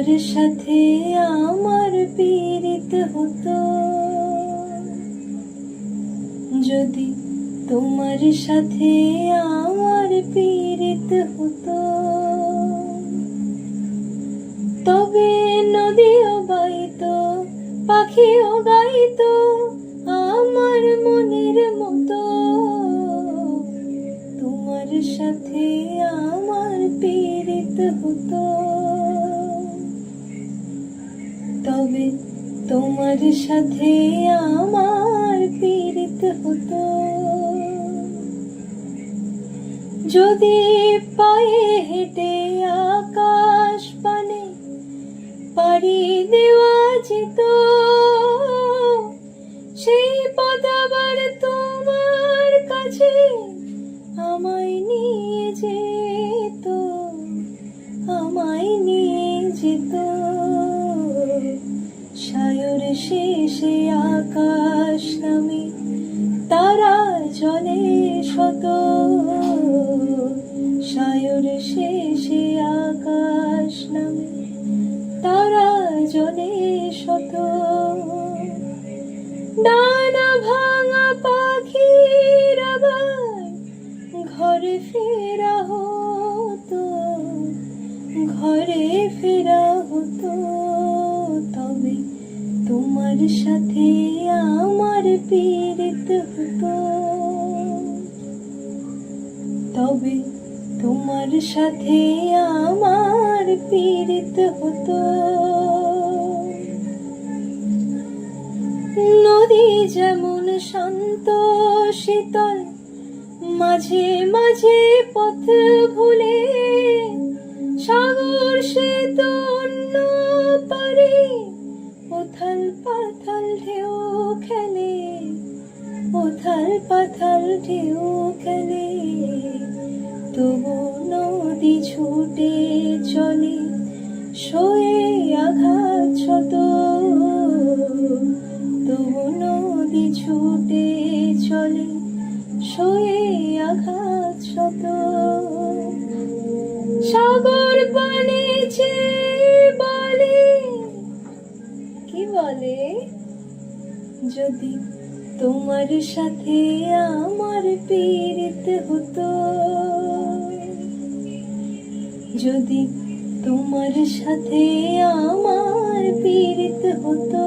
সাথে আমার পীড়িত হতো, যদি তোমার সাথে আমার পীড়িত হতো, তবে নদীও বাইতো, পাখিও গাইতো আমার মনের মতো। তোমার সাথে আমার পীড়িত হতো, তবে তোমার সাথে আমার পীড়িত হতো। যদি পায়ে হেঁটে আকাশ পানে পাড়ি দেওয়া যেত, সেই পথ আবার তোমার কাছে আমায় নিয়ে যেত, আমায় নিয়ে যেত। সায়র শেষে আকাশ নামে তারা জলে শত, সায়র শেষে আকাশ নামে তারা জলে শত। ডানা ভাঙা পাখির আবার ঘরে ফেরা হতো, ঘরে ফেরা হতো, তবে তোমার সাথে আমার পীড়িত হতো, তবে তোমার সাথে আমার পীড়িত হতো। নদী যেমন শান্ত শীতল, মাঝে মাঝে পথ ভুলে, সাগর সে তো অন্য পারে উথাল পাথাল ঢেউ খেলে, উথাল পাথাল ঢেউ খেলে। তবু নদী ছুটে চলে সয়ে আঘাত শত, তবু নদী ছুটে চলে সয়ে আঘাত শত। সাগর পানে চেয়ে বলে, কি বলে, যদি তোমার সাথে আমার পীড়িত হতো, যদি তোমার সাথে আমার পীড়িত হতো।